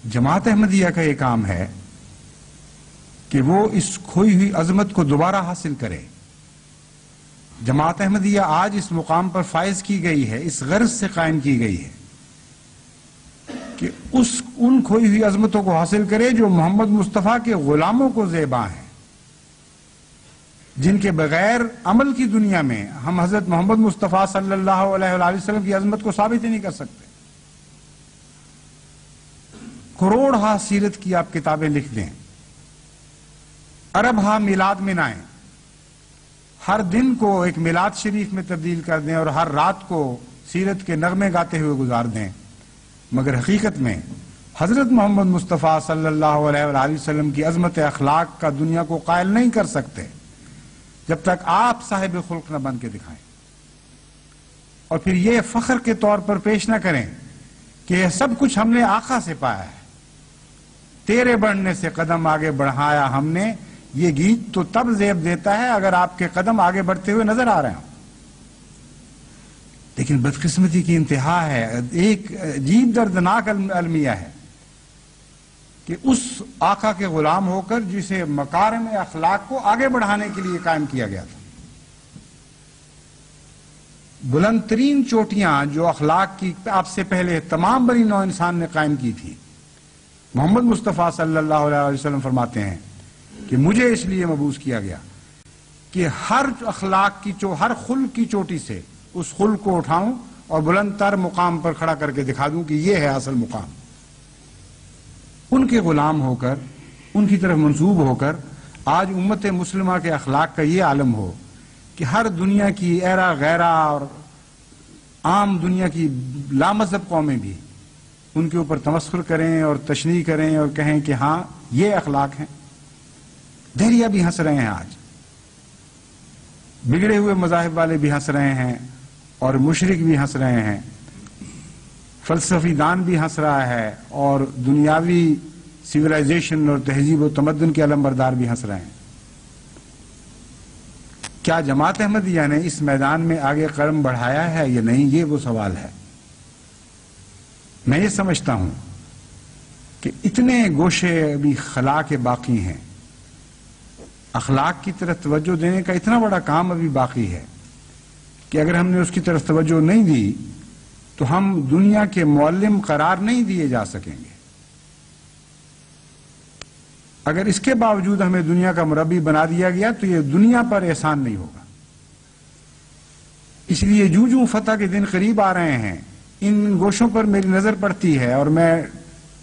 جماعت احمدیہ کا یہ کام ہے کہ وہ اس کھوئی ہوئی عظمت کو دوبارہ حاصل کرے. جماعت احمدیہ آج اس مقام پر فائز کی گئی ہے، اس غرض سے قائم کی گئی ہے کہ ان کھوئی ہوئی عظمتوں کو حاصل کرے جو محمد مصطفیٰ کے غلاموں کو زیباں ہیں، جن کے بغیر عمل کی دنیا میں ہم حضرت محمد مصطفیٰ صلی اللہ علیہ وآلہ وسلم کی عظمت کو ثابت ہی نہیں کر سکتے. کروڑ ہا سیرت کی آپ کتابیں لکھ دیں، ارب ہا میلاد منائیں، ہر دن کو ایک میلاد شریف میں تبدیل کر دیں اور ہر رات کو سیرت کے نغمے گاتے ہوئے گزار دیں، مگر حقیقت میں حضرت محمد مصطفیٰ صلی اللہ علیہ وآلہ وسلم کی عظمت اخلاق کا دنیا کو قائل نہیں کر سکتے جب تک آپ صاحب خلق نہ بن کے دکھائیں. اور پھر یہ فخر کے طور پر پیش نہ کریں کہ یہ سب کچھ ہم نے آقا سے پایا ہے، تیرے بڑھنے سے قدم آگے بڑھایا ہم نے. یہ گیت تو تب زیب دیتا ہے اگر آپ کے قدم آگے بڑھتے ہوئے نظر آ رہے ہوں. لیکن بدقسمتی کی انتہا ہے، ایک عجیب دردناک المیہ ہے کہ اس آقا کے غلام ہو کر جسے مکارم اخلاق کو آگے بڑھانے کے لیے قائم کیا گیا تھا، بلند ترین چوٹیاں جو اخلاق کی آپ سے پہلے تمام بنی نوع انسان نے قائم کی تھی، محمد مصطفیٰ صلی اللہ علیہ وسلم فرماتے ہیں کہ مجھے اس لیے مبعوث کیا گیا کہ ہر اخلاق کی ہر خلق کی چوٹی سے اس خلق کو اٹھاؤں اور بلند تر مقام پر کھڑا کر کے دکھا دوں کہ یہ ہے اصل مقام. ان کے غلام ہو کر، ان کی طرف منسوب ہو کر آج امت مسلمہ کے اخلاق کا یہ عالم ہو کہ ہر دنیا کی ایرا غیرہ اور عام دنیا کی لامذہب قومیں بھی ان کے اوپر تمسخر کریں اور تشنیع کریں اور کہیں کہ ہاں یہ اخلاق ہیں. دہریہ بھی ہنس رہے ہیں، آج بگڑے ہوئے مذاہب والے بھی ہنس رہے ہیں اور مشرک بھی ہنس رہے ہیں، فلسفی دان بھی ہنس رہا ہے اور دنیاوی سویلائزیشن اور تہذیب و تمدن کے علمبردار بھی ہنس رہے ہیں. کیا جماعت احمدیہ نے اس میدان میں آگے قدم بڑھایا ہے یا نہیں، یہ وہ سوال ہے. میں یہ سمجھتا ہوں کہ اتنے گوشے ابھی خلا کے باقی ہیں، اخلاق کی طرف توجہ دینے کا اتنا بڑا کام ابھی باقی ہے کہ اگر ہم نے اس کی طرف توجہ نہیں دی تو ہم دنیا کے معلم قرار نہیں دیے جا سکیں گے. اگر اس کے باوجود ہمیں دنیا کا مربی بنا دیا گیا تو یہ دنیا پر احسان نہیں ہوگا. اس لیے جو فتح کے دن قریب آ رہے ہیں، ان گوشوں پر میری نظر پڑتی ہے اور میں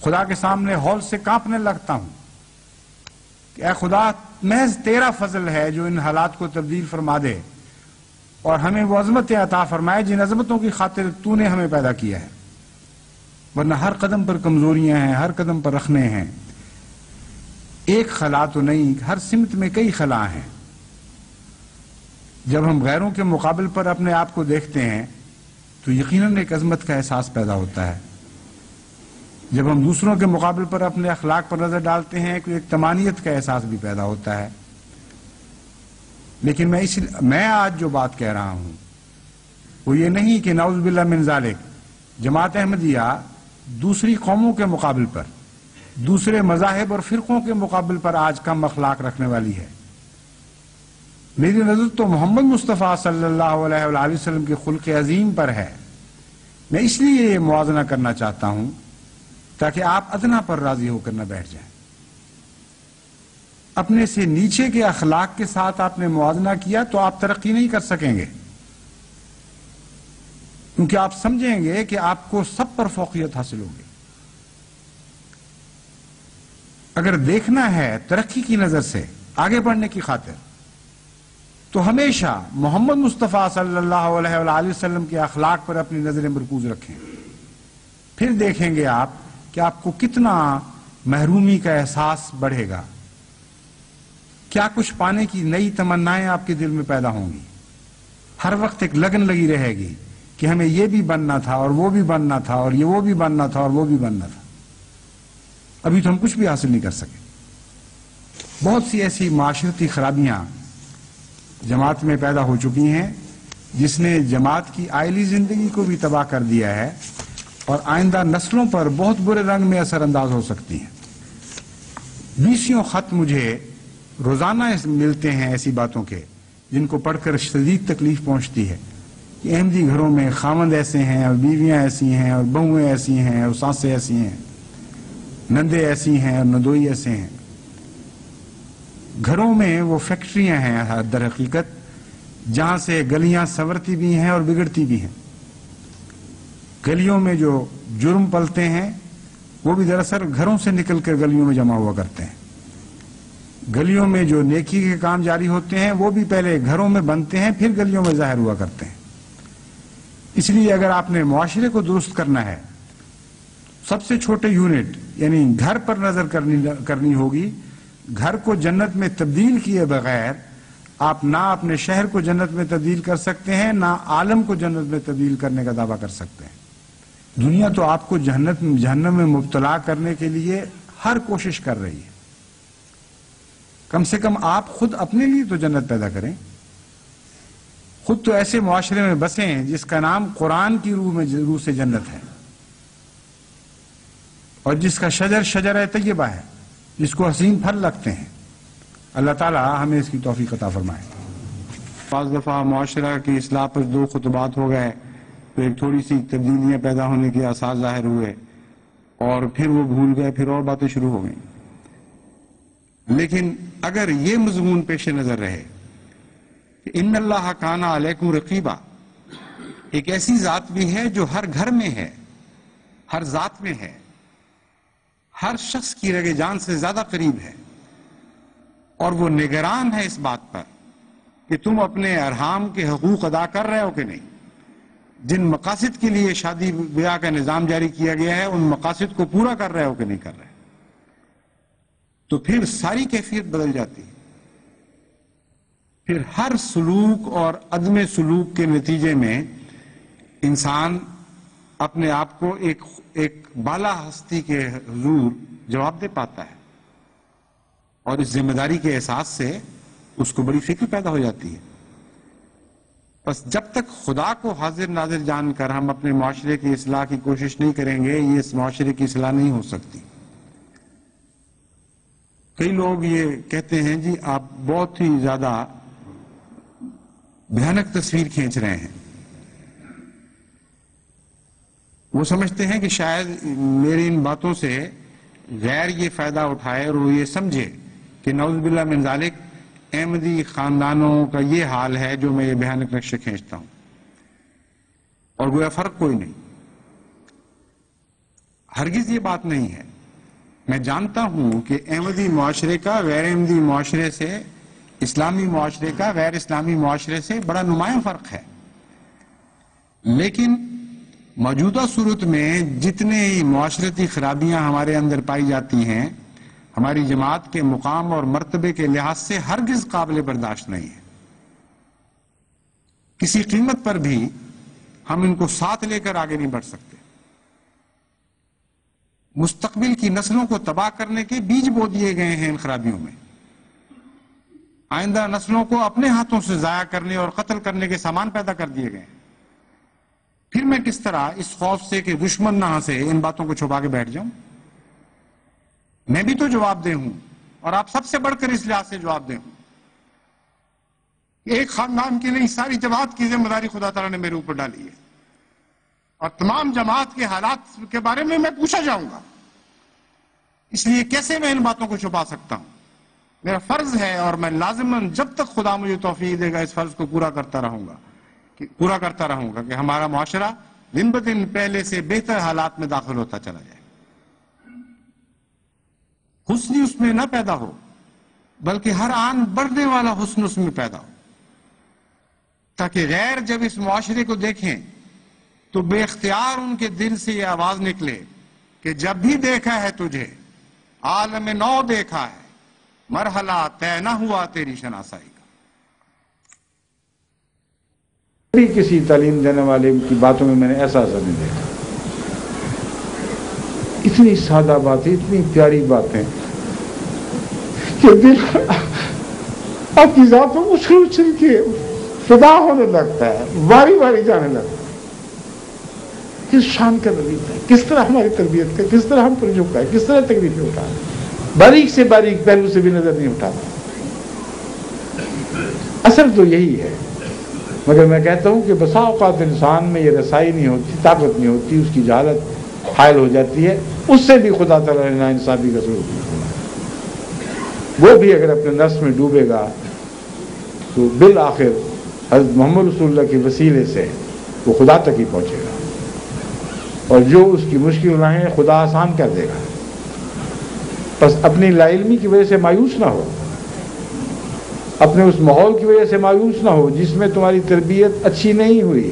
خدا کے سامنے ہول سے کانپنے لگتا ہوں کہ اے خدا، محض تیرا فضل ہے جو ان حالات کو تبدیل فرما دے اور ہمیں وہ عظمت عطا فرمائے جن عظمتوں کی خاطر تو نے ہمیں پیدا کیا ہے. ورنہ ہر قدم پر کمزوریاں ہیں، ہر قدم پر رخنے ہیں. ایک خلا تو نہیں، ہر سمت میں کئی خلا ہیں. جب ہم غیروں کے مقابل پر اپنے آپ کو دیکھتے ہیں تو یقیناً ایک عظمت کا احساس پیدا ہوتا ہے. جب ہم دوسروں کے مقابل پر اپنے اخلاق پر نظر ڈالتے ہیں تو ایک طمانیت کا احساس بھی پیدا ہوتا ہے. لیکن میں آج جو بات کہہ رہا ہوں وہ یہ نہیں کہ نعوذ باللہ من ذالک جماعت احمدیہ دوسری قوموں کے مقابل پر، دوسرے مذاہب اور فرقوں کے مقابل پر آج کم اخلاق رکھنے والی ہے. میری نظر تو محمد مصطفیٰ صلی اللہ علیہ وآلہ وسلم کے خلق عظیم پر ہے. میں اس لیے یہ موازنہ کرنا چاہتا ہوں تاکہ آپ ادنا پر راضی ہو کر نہ بیٹھ جائیں. اپنے سے نیچے کے اخلاق کے ساتھ آپ نے موازنہ کیا تو آپ ترقی نہیں کر سکیں گے، کیونکہ آپ سمجھیں گے کہ آپ کو سب پر فوقیت حاصل ہوگی. اگر دیکھنا ہے ترقی کی نظر سے، آگے بڑھنے کی خاطر، تو ہمیشہ محمد مصطفیٰ صلی اللہ علیہ وآلہ وسلم کے اخلاق پر اپنی نظریں مرکوز رکھیں. پھر دیکھیں گے آپ کہ آپ کو کتنا محرومی کا احساس بڑھے گا، کیا کچھ پانے کی نئی تمنائیں آپ کے دل میں پیدا ہوں گی. ہر وقت ایک لگن لگی رہے گی کہ ہمیں یہ بھی بننا تھا اور وہ بھی بننا تھا اور یہ وہ بھی بننا تھا اور وہ بھی بننا تھا. ابھی تو ہم کچھ بھی حاصل نہیں کر سکے. بہت سی ایسی معاشرتی خرابیاں جماعت میں پیدا ہو چکی ہیں جس نے جماعت کی آئلی زندگی کو بھی تباہ کر دیا ہے اور آئندہ نسلوں پر بہت برے رنگ میں اثر انداز ہو سکتی ہیں۔ 20 خط مجھے روزانہ ملتے ہیں ایسی باتوں کے جن کو پڑھ کر شدید تکلیف پہنچتی ہے کہ احمدی گھروں میں خاوند ایسے ہیں اور بیویاں ایسی ہیں اور بہویں ایسی ہیں اور ساسیں ایسی ہیں، نندے ایسی ہیں اور ندوئی ایسے ہیں۔ گھروں میں وہ فیکٹریاں ہیں در حقیقت جہاں سے گلیاں سنورتی بھی ہیں اور بگڑتی بھی ہیں۔ گلیوں میں جو جرم پلتے ہیں وہ بھی دراصل گھروں سے نکل کر گلیوں میں جمع ہوا کرتے ہیں۔ گلیوں میں جو نیکی کے کام جاری ہوتے ہیں وہ بھی پہلے گھروں میں بنتے ہیں، پھر گلیوں میں ظاہر ہوا کرتے ہیں۔ اس لیے اگر آپ نے معاشرے کو درست کرنا ہے، سب سے چھوٹے یونٹ یعنی گھر پر نظر کرنی ہوگی۔ گھر کو جنت میں تبدیل کیے بغیر آپ نہ اپنے شہر کو جنت میں تبدیل کر سکتے ہیں، نہ عالم کو جنت میں تبدیل کرنے کا دعویٰ کر سکتے ہیں۔ دنیا تو آپ کو جہنم میں مبتلا کرنے کے لیے ہر کوشش کر رہی ہے۔ کم سے کم آپ خود اپنے لیے تو جنت پیدا کریں، خود تو ایسے معاشرے میں بسیں جس کا نام قرآن کی روح سے جنت ہے، اور جس کا شجر طیبہ ہے، جس کو حسین پھل لگتے ہیں۔ اللہ تعالیٰ ہمیں اس کی توفیق عطا فرمائے۔ بعض دفعہ معاشرہ کی اصلاح پر 2 خطبات ہو گئے تو ایک تھوڑی سی تبدیلیاں پیدا ہونے کے آثار ظاہر ہوئے، اور پھر وہ بھول گئے، پھر اور باتیں شروع ہو گئیں۔ لیکن اگر یہ مضمون پیش نظر رہے کہ ان اللہ کان علیکم رقیبا، ایک ایسی ذات بھی ہے جو ہر گھر میں ہے، ہر ذات میں ہے، ہر شخص کی رگ جان سے زیادہ قریب ہے، اور وہ نگران ہے اس بات پر کہ تم اپنے ارحام کے حقوق ادا کر رہے ہو کہ نہیں۔ جن مقاصد کے لیے شادی بیاہ کا نظام جاری کیا گیا ہے ان مقاصد کو پورا کر رہے ہو کہ نہیں کر رہے، تو پھر ساری کیفیت بدل جاتی ہے۔ پھر ہر سلوک اور عدم سلوک کے نتیجے میں انسان اپنے آپ کو ایک بالا ہستی کے حضور جواب دے پاتا ہے، اور اس ذمہ داری کے احساس سے اس کو بڑی فکر پیدا ہو جاتی ہے۔ بس جب تک خدا کو حاضر ناظر جان کر ہم اپنے معاشرے کی اصلاح کی کوشش نہیں کریں گے، یہ اس معاشرے کی اصلاح نہیں ہو سکتی۔ کئی لوگ یہ کہتے ہیں جی آپ بہت ہی زیادہ بھیانک تصویر کھینچ رہے ہیں۔ وہ سمجھتے ہیں کہ شاید میری ان باتوں سے غیر یہ فائدہ اٹھائے اور وہ یہ سمجھے کہ نعوذ باللہ من ذالک احمدی خاندانوں کا یہ حال ہے جو میں یہ بھیانک نقشے کھینچتا ہوں، اور گویا فرق کوئی نہیں۔ ہرگز یہ بات نہیں ہے۔ میں جانتا ہوں کہ احمدی معاشرے کا غیر احمدی معاشرے سے، اسلامی معاشرے کا غیر اسلامی معاشرے سے بڑا نمایاں فرق ہے، لیکن موجودہ صورت میں جتنے معاشرتی خرابیاں ہمارے اندر پائی جاتی ہیں، ہماری جماعت کے مقام اور مرتبے کے لحاظ سے ہرگز قابل برداشت نہیں ہے۔ کسی قیمت پر بھی ہم ان کو ساتھ لے کر آگے نہیں بڑھ سکتے۔ مستقبل کی نسلوں کو تباہ کرنے کے بیج بو دیے گئے ہیں ان خرابیوں میں۔ آئندہ نسلوں کو اپنے ہاتھوں سے ضائع کرنے اور قتل کرنے کے سامان پیدا کر دیے گئے ہیں۔ پھر میں کس طرح اس خوف سے کہ دشمن نہ سے ان باتوں کو چھپا کے بیٹھ جاؤں؟ میں بھی تو جواب دہ ہوں، اور آپ سب سے بڑھ کر اس لحاظ سے جواب دہ ہوں۔ ایک خاندان کی نہیں، ساری جماعت کی ذمہ داری خدا تعالیٰ نے میرے اوپر ڈالی ہے، اور تمام جماعت کے حالات کے بارے میں پوچھا جاؤں گا۔ اس لیے کیسے میں ان باتوں کو چھپا سکتا ہوں؟ میرا فرض ہے، اور میں لازماً جب تک خدا مجھے توفیق دے گا اس فرض کو پورا کرتا رہوں گا کہ ہمارا معاشرہ دن بدن پہلے سے بہتر حالات میں داخل ہوتا چلا جائے۔ حسن اس میں نہ پیدا ہو، بلکہ ہر آن بڑھنے والا حسن اس میں پیدا ہو، تاکہ غیر جب اس معاشرے کو دیکھیں تو بے اختیار ان کے دل سے یہ آواز نکلے کہ جب بھی دیکھا ہے تجھے عالم نو دیکھا ہے، مرحلہ طے نہ ہوا تیری شناسائی کا۔ کسی تعلیم دینے والے کی باتوں میں نے ایسا اثر نہیں دیکھا۔ اتنی سادہ باتیں، اتنی پیاری باتیں کہ دل آپ کی ذات میں اچھل اچھل کے فدا ہونے لگتا ہے، باری باری جانے لگتا ہے۔ کس شان کا نبی تھا، کس طرح ہماری تربیت کا، کس طرح ہم پر جھکا ہے، کس طرح تکلیفیں اٹھا، باریک سے باریک پہلو سے بھی نظر نہیں اٹھاتا. اصل تو یہی ہے. مگر میں کہتا ہوں کہ بسا اوقات انسان میں یہ رسائی نہیں ہوتی، طاقت نہیں ہوتی، اس کی جہالت حائل ہو جاتی ہے، اس سے بھی خدا تعالیٰ نے ناانصافی کا سلوک کیا. وہ بھی اگر اپنے نفس میں ڈوبے گا تو بالآخر حضرت محمد رسول اللہ کے وسیلے سے وہ خدا تک ہی پہنچے گا، اور جو اس کی مشکل راہیں خدا آسان کر دے گا. بس اپنی لا علمی کی وجہ سے مایوس نہ ہو، اپنے اس ماحول کی وجہ سے مایوس نہ ہو جس میں تمہاری تربیت اچھی نہیں ہوئی،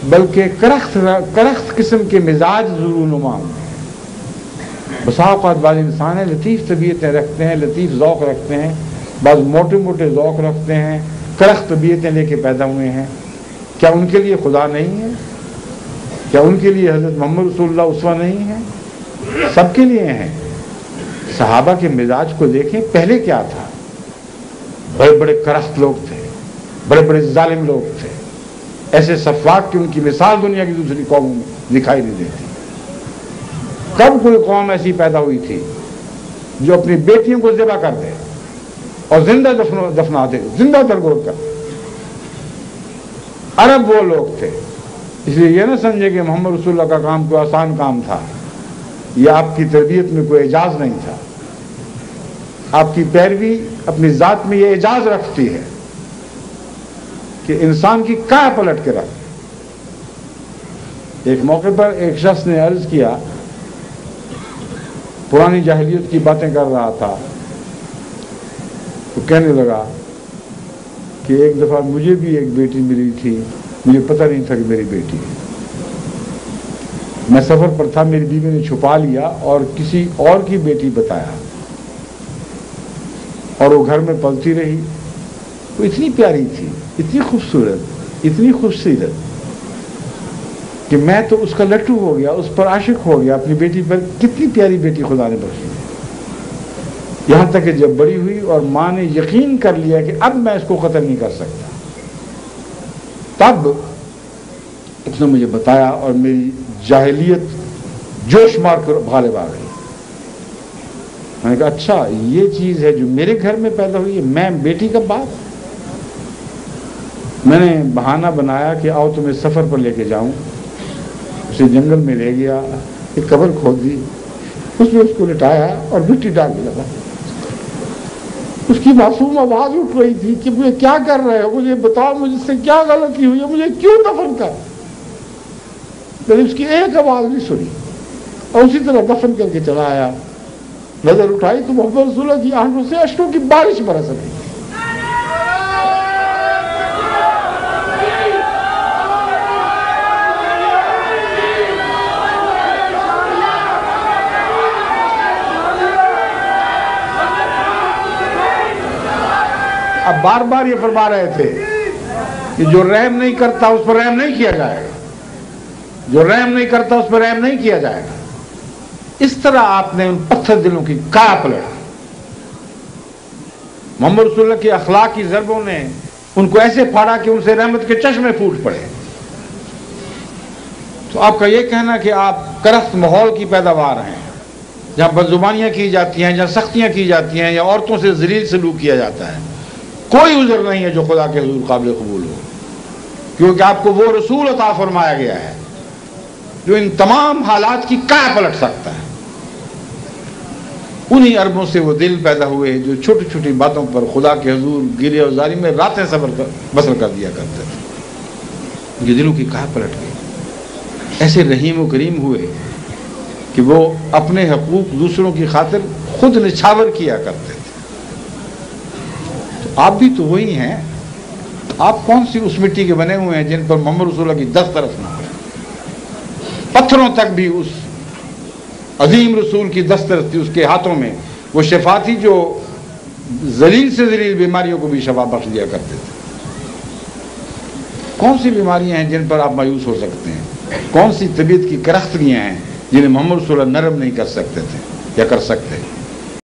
بلکہ کرخت قسم کے مزاج ضرور نما. بسا اوقات بعض انسان ہیں لطیف طبیعتیں رکھتے ہیں، لطیف ذوق رکھتے ہیں، بعض موٹے موٹے ذوق رکھتے ہیں، کرخت طبیعتیں لے کے پیدا ہوئے ہیں. کیا ان کے لیے خدا نہیں ہے؟ کیا ان کے لیے حضرت محمد رسول اللہ اسوہ نہیں ہے؟ سب کے لیے ہیں. صحابہ کے مزاج کو دیکھیں، پہلے کیا تھا؟ بڑے بڑے کرخت لوگ تھے، بڑے بڑے ظالم لوگ تھے، ایسے سفاک کی ان کی مثال دنیا کی دوسری قوموں میں دکھائی نہیں دیتی. کب کوئی قوم ایسی پیدا ہوئی تھی جو اپنی بیٹیوں کو ذبح کر دے اور زندہ دفنا دے، زندہ درگور کر؟ عرب وہ لوگ تھے. اس لیے یہ نہ سمجھے کہ محمد رسول اللہ کا کام کوئی آسان کام تھا، یا آپ کی تربیت میں کوئی اعجاز نہیں تھا. آپ کی پیروی اپنی ذات میں یہ اعجاز رکھتی ہے کہ انسان کی کایا پلٹ کے رکھ. ایک موقع پر ایک شخص نے عرض کیا، پرانی جاہلیت کی باتیں کر رہا تھا، تو کہنے لگا کہ ایک دفعہ مجھے بھی ایک بیٹی ملی تھی، مجھے پتہ نہیں تھا کہ میری بیٹی ہے. میں سفر پر تھا، میری بیوی نے چھپا لیا اور کسی اور کی بیٹی بتایا، اور وہ گھر میں پلتی رہی. وہ اتنی پیاری تھی، اتنی خوبصورت، اتنی خوبصورت کہ میں تو اس کا لٹو ہو گیا، اس پر عاشق ہو گیا، اپنی بیٹی پر. کتنی پیاری بیٹی خدا نے بخشی. یہاں تک کہ جب بڑی ہوئی اور ماں نے یقین کر لیا کہ اب میں اس کو قتل نہیں کر سکتا، تب اس نے مجھے بتایا اور میری جاہلیت جوش مار کر غالب آ گئی. میں نے کہا اچھا یہ چیز ہے جو میرے گھر میں پیدا ہوئی ہے، میں بیٹی کا باپ. میں نے بہانہ بنایا کہ آؤ تمہیں سفر پر لے کے جاؤں. اسے جنگل میں لے گیا، ایک قبر کھود دی، اس میں اس کو لٹایا اور مٹی ڈال دیا تھا. اس کی معصوم آواز اٹھ رہی تھی کہ مجھے کیا کر رہے ہو، مجھے بتاؤ مجھ سے کیا غلطی ہوئی ہے، مجھے کیوں دفن کر. میں نے اس کی ایک آواز نہیں سنی اور اسی طرح دفن کر کے چلا آیا. نظر اٹھائی تو محمد رسول اللہ کی آنکھوں سے اشکوں کی بارش برس رہی. اب بار بار یہ فرما رہے تھے کہ جو رحم نہیں کرتا اس پر رحم نہیں کیا جائے گا، جو رحم نہیں کرتا اس پر رحم نہیں کیا جائے گا. اس طرح آپ نے ان پتھر دلوں کی کایا پلٹ. محمد رسول اللہ کے اخلاق کی ضربوں نے ان کو ایسے پھاڑا کہ ان سے رحمت کے چشمے پھوٹ پڑے. تو آپ کا یہ کہنا کہ آپ کرخت ماحول کی پیداوار ہیں، جہاں بدزبانیاں کی جاتی ہیں، جہاں سختیاں کی جاتی ہیں، یا عورتوں سے ذلیل سلوک کیا جاتا ہے، کوئی عذر نہیں ہے جو خدا کے حضور قابل قبول ہو، کیونکہ آپ کو وہ رسول عطا فرمایا گیا ہے جو ان تمام حالات کی کایا پلٹ سکتا ہے. انہی عربوں سے وہ دل پیدا ہوئے جو چھوٹی چھوٹی باتوں پر خدا کے حضور گرے اور زاری میں راتیں بسر کر دیا کرتے تھے. یہ دلوں کی کایا پلٹ گئی. ایسے رحیم و کریم ہوئے کہ وہ اپنے حقوق دوسروں کی خاطر خود نچھاور کیا کرتے تھے. تو آپ بھی تو وہی ہیں. آپ کون سی اس مٹی کے بنے ہوئے ہیں جن پر محمد رسول اللہ کی دسترس نہ ہو؟ پتھروں تک بھی اس عظیم رسول کی دسترس تھی اس کے ہاتھوں میں. وہ شفا تھی جو ذلیل سے ذلیل بیماریوں کو بھی شفا بخش دیا کرتے تھے. کون سی بیماریاں ہیں جن پر آپ مایوس ہو سکتے ہیں؟ کون سی طبیعت کی کرختگیاں ہیں جنہیں محمد رسول اللہ نرم نہیں کر سکتے تھے یا کر سکتے؟